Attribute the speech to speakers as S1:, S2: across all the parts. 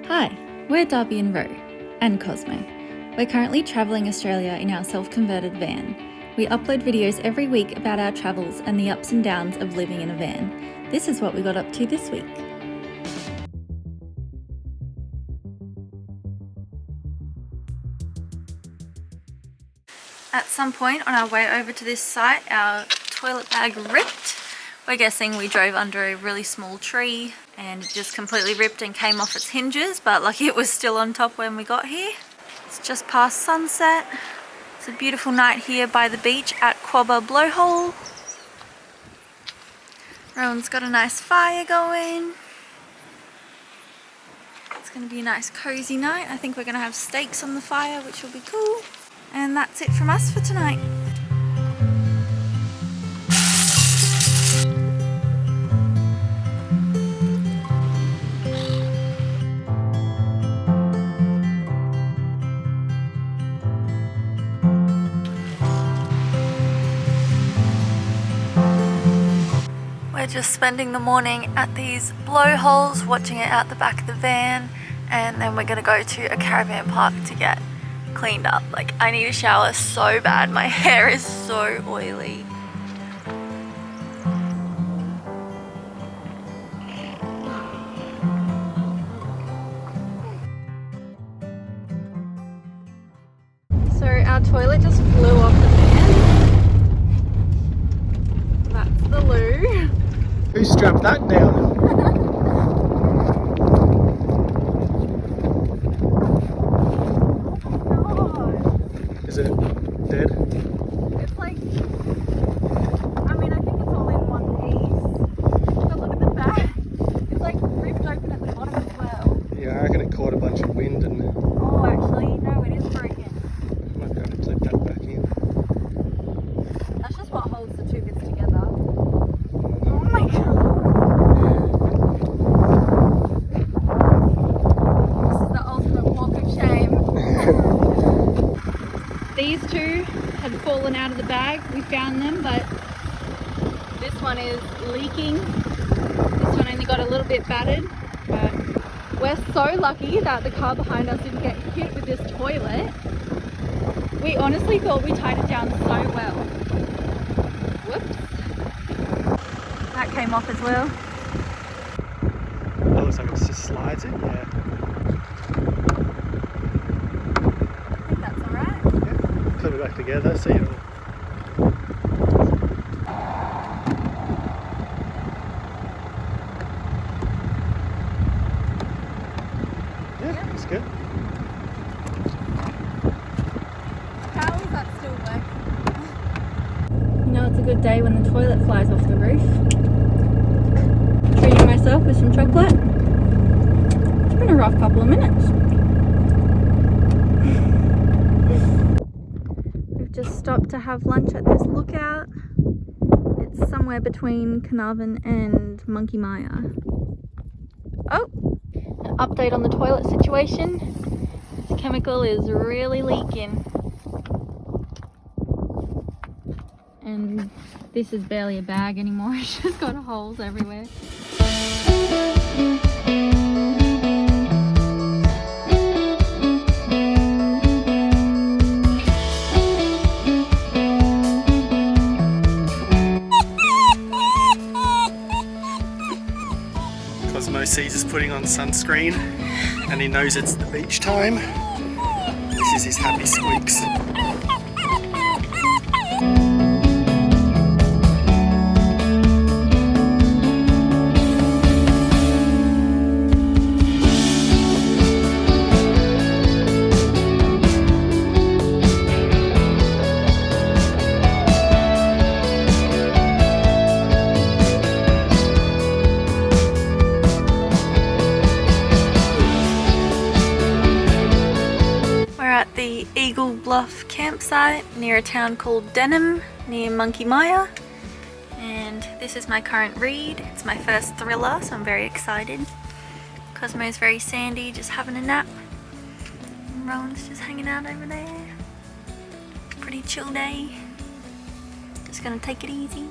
S1: Hi, we're Darby and Ro, and Cosmo. We're currently travelling Australia in our self-converted van. We upload videos every week about our travels and the ups and downs of living in a van. This is what we got up to this week. At some point on our way over to this site, our toilet bag ripped. We're guessing we drove under a really small tree and it just completely ripped and came off its hinges, but lucky it was still on top when we got here. It's just past sunset. It's a beautiful night here by the beach at Quobba Blowhole. Rowan's got a nice fire going. It's going to be a nice cozy night. I think we're going to have steaks on the fire, which will be cool. And that's it from us for tonight. We're just spending the morning at these blowholes, watching it out the back of the van, and then we're going to go to a caravan park to get cleaned up. Like, I need a shower so bad. My hair is so oily. So our toilet just flew off the van. That's the loo.
S2: Who strapped that down? Is it dead?
S1: It's like, I mean, I think it's all in one piece. But look at the back. It's like ripped open at the bottom as well.
S2: Yeah, I reckon it caught a bunch of wind and
S1: Oh, actually, no, it is broken.
S2: might be able to clip that back in.
S1: That's just what holds the two bits together. Oh my god. This is the ultimate walk of shame. These two had fallen out of the bag. We found them, but this one is leaking. This one only got a little bit battered, but we're so lucky that the car behind us didn't get hit with this toilet. We honestly thought we tied it down so well. Whoops. That came off as well.
S2: Oh, looks like it just slides in, yeah.
S1: I think that's alright.
S2: Yeah. Clip it back together, see it. Yeah, that's good.
S1: How is that still working? You know, it's a good day when the toilet flies off the roof. Treating myself with some chocolate. It's been a rough couple of minutes. We've just stopped to have lunch at this lookout. It's somewhere between Carnarvon and Monkey Maya. Oh, an update on the toilet situation. This chemical is really leaking. And this is barely a bag anymore. It's just got holes everywhere.
S2: Cosmo sees us putting on sunscreen and he knows it's the beach time. This is his happy squeaks.
S1: The Eagle Bluff campsite near a town called Denham near Monkey Maya, and this is my current read. It's my first thriller, so I'm very excited. Cosmo's very sandy, just having a nap, and Rowan's just hanging out over there. Pretty chill day, just gonna take it easy.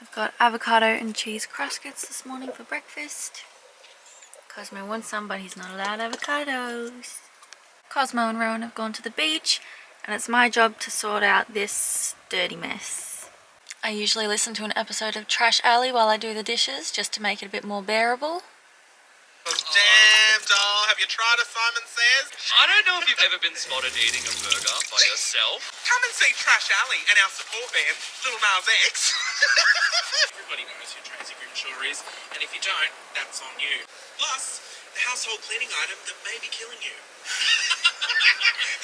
S1: I've got avocado and cheese croissants this morning for breakfast. Cosmo wants some, but he's not allowed avocados. Cosmo and Rowan have gone to the beach, and it's my job to sort out this dirty mess. I usually listen to an episode of Trash Alley while I do the dishes, just to make it a bit more bearable.
S3: Damn, doll, have you tried a Simon Says?
S4: I don't know if you've ever been spotted eating a burger by yourself.
S3: Come and see Trash Alley and our support band, Little Nas X. Everybody knows who Tracy Grimshaw is, and if you don't, that's on you. Plus, the household cleaning item that may be killing you.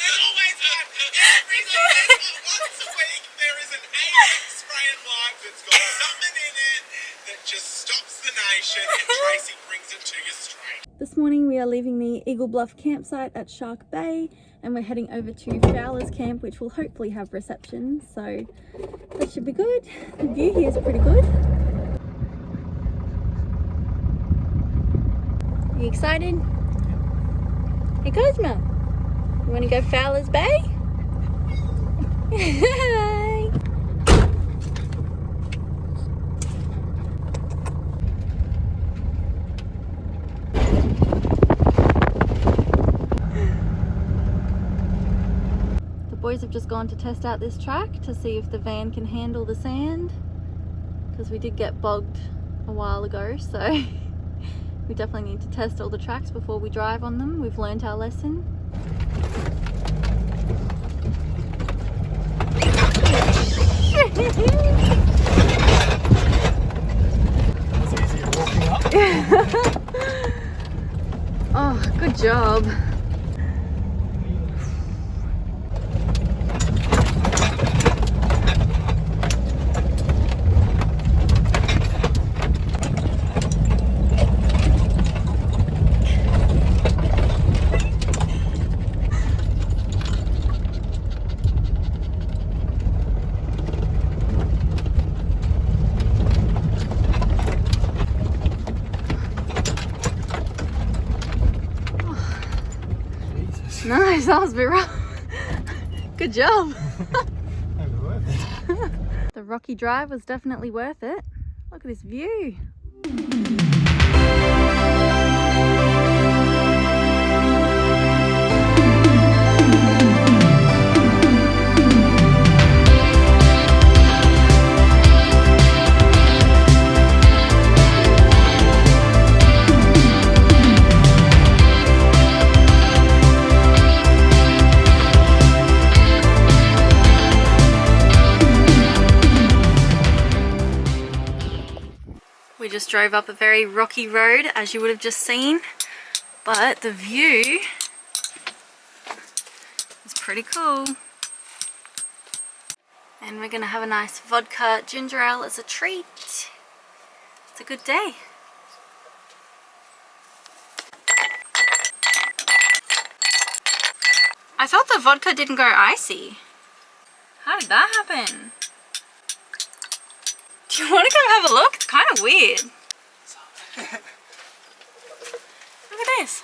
S3: There's always one. Every single once a week, there is an AEST spray and wipe that's got something in it that just stops the nation, and Tracy brings it to you straight.
S1: This morning we are leaving the Eagle Bluff campsite at Shark Bay, and we're heading over to Fowler's Camp, which will hopefully have reception, so that should be good. The view here is pretty good. Are you excited? Hey Cosmo, you want to go Fowler's Bay? Hi! The boys have just gone to test out this track to see if the van can handle the sand, because we did get bogged a while ago, so we definitely need to test all the tracks before we drive on them. We've learnt our lesson.
S2: It's easier walking up.
S1: Oh, good job. Nice, that was a bit rough. Good job. The rocky drive was definitely worth it. Look at this view. We just drove up a very rocky road, as you would have just seen, but the view is pretty cool. And we're gonna have a nice vodka ginger ale as a treat. It's a good day. I thought the vodka didn't go icy. How did that happen? Do you want to come have a look? It's kind of weird. Look at this.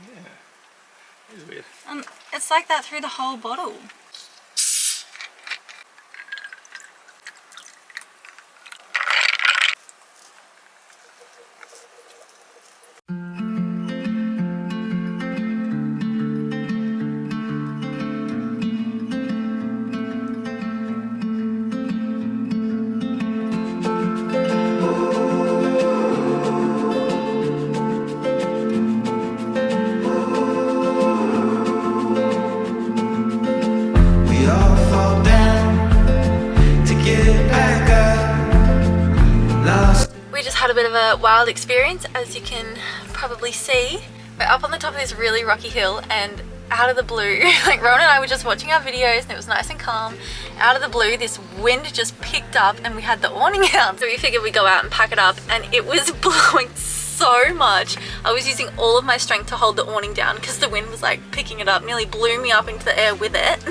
S2: Yeah, it is weird.
S1: It's like that through the whole bottle. Had a bit of a wild experience, as you can probably see. We're up on the top of this really rocky hill, and out of the blue, like Rowan and I were just watching our videos and it was nice and calm. Out of the blue, this wind just picked up and we had the awning out. So we figured we'd go out and pack it up, and it was blowing so much. I was using all of my strength to hold the awning down because the wind was like picking it up, nearly blew me up into the air with it.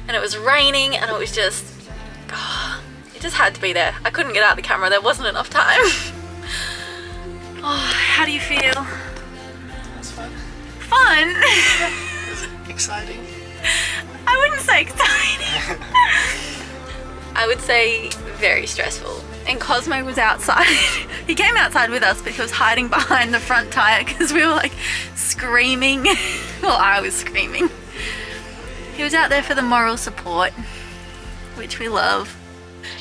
S1: And it was raining, and it was just, it just had to be there. I couldn't get out the camera, there wasn't enough time. Oh, how do you feel?
S2: It was fun.
S1: Fun?
S2: Was it exciting?
S1: I wouldn't say exciting. I would say very stressful. And Cosmo was outside. He came outside with us, but he was hiding behind the front tire because we were like screaming. Well, I was screaming. He was out there for the moral support, which we love.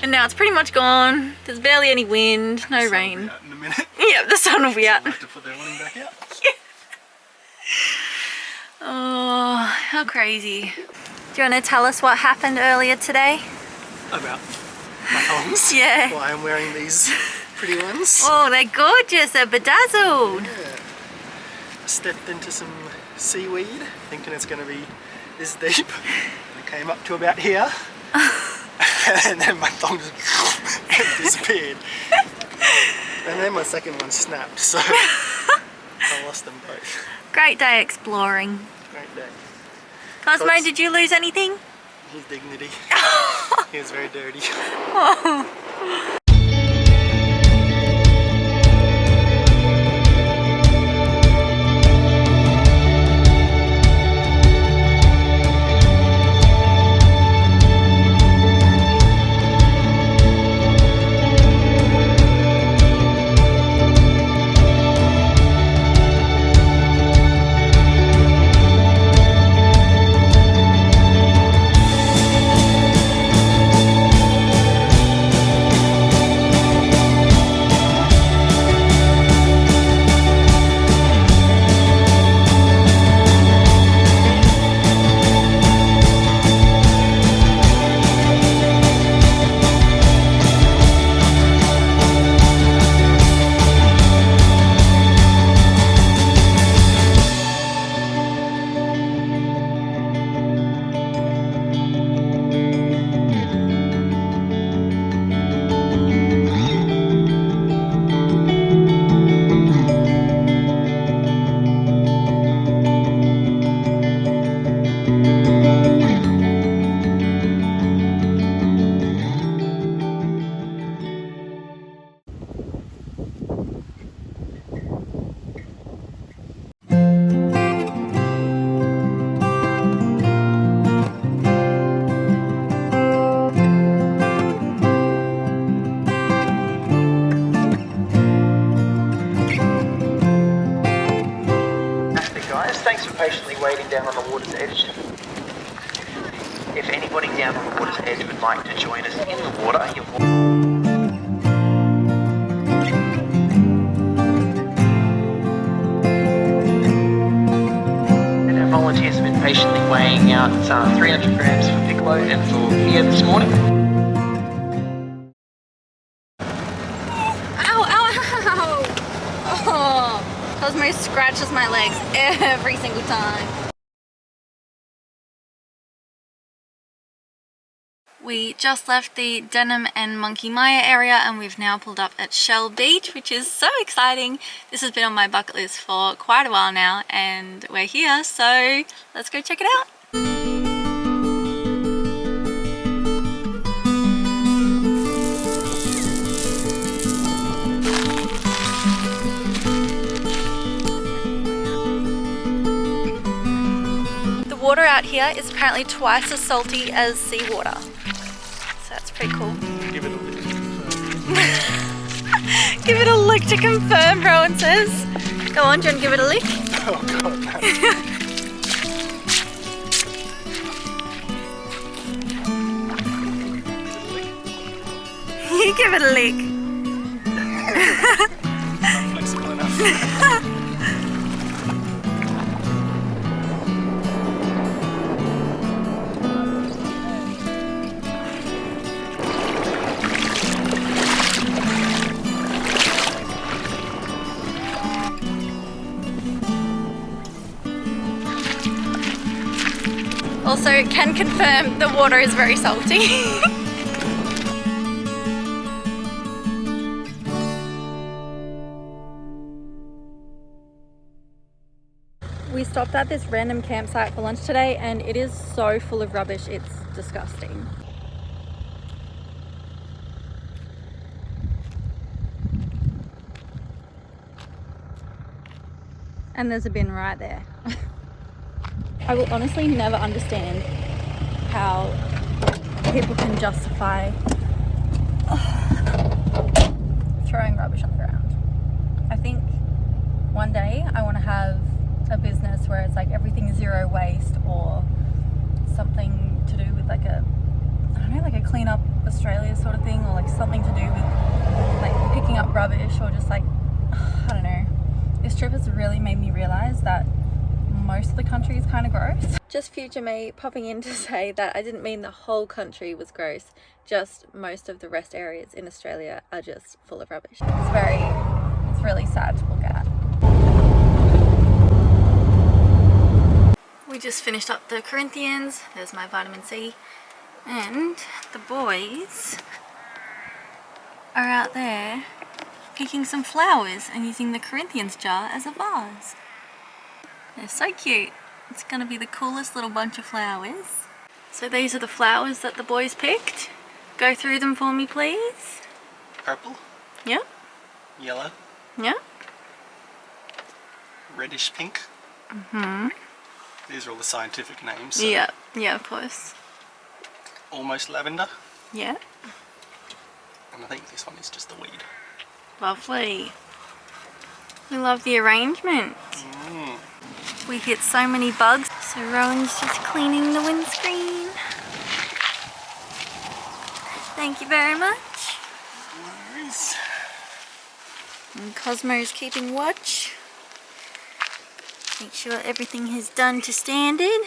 S1: And now it's pretty much gone. There's barely any wind, no rain.
S2: Out in a minute.
S1: Yeah, the sun will be out.
S2: Have to put their awning back out.
S1: Yeah. Oh, how crazy. Do you want to tell us what happened earlier today?
S2: About my thongs.
S1: Yeah.
S2: Why I'm wearing these pretty ones.
S1: Oh, they're gorgeous. They're bedazzled.
S2: Yeah. I stepped into some seaweed, thinking it's going to be this deep. I came up to about here. And then my thongs disappeared. And then my second one snapped, so I lost them both.
S1: Great day exploring.
S2: Great day.
S1: Cosmo,
S2: Cos-
S1: did you lose anything?
S2: His dignity. He was very dirty.
S1: Oh.
S5: Thanks for patiently waiting down on the water's edge. If anybody down on the water's edge would like to join us in the water, and our volunteers have been patiently weighing out 300 grams for Piccolo and for Mia this morning.
S1: Ow, ow, ow! Oh, Cosmo scratches my legs every single time. We just left the Denim and Monkey Maya area and we've now pulled up at Shell Beach, which is so exciting. This has been on my bucket list for quite a while now and we're here, so let's go check it out. The water out here is apparently twice as salty as seawater. So that's pretty cool.
S2: Give it a lick.
S1: Give it a lick to confirm, Rowan says. Go on, do you want to give it a lick?
S2: Oh god, no.
S1: You give it a lick.
S2: Not flexible enough.
S1: Also, can confirm the water is very salty. We stopped at this random campsite for lunch today and it is so full of rubbish, it's disgusting. And there's a bin right there. I will honestly never understand how people can justify throwing rubbish on the ground. I think one day I want to have a business where it's like everything is zero waste, or something to do with like a, I don't know, like a clean up Australia sort of thing, or like something to do with like picking up rubbish, or just like, I don't know. This trip has really made me realise that most of the country is kind of gross. Just future me popping in to say that I didn't mean the whole country was gross, just most of the rest areas in Australia are just full of rubbish. It's really sad to look at. We just finished up the Corinthians. There's my vitamin C. And the boys are out there picking some flowers and using the Corinthians jar as a vase. They're so cute. It's gonna be the coolest little bunch of flowers. So these are the flowers that the boys picked. Go through them for me, please.
S2: Purple,
S1: Yeah,
S2: yellow,
S1: yeah.
S2: reddish pink. These are all the scientific names. So
S1: Yeah, yeah, of course.
S2: almost lavender.
S1: Yeah,
S2: And I think this one is just the weed.
S1: lovely. We love the arrangement. We hit so many bugs. So Rowan's just cleaning the windscreen. Thank you very much.
S2: Nice.
S1: And Cosmo's keeping watch. Make sure everything is done to standard.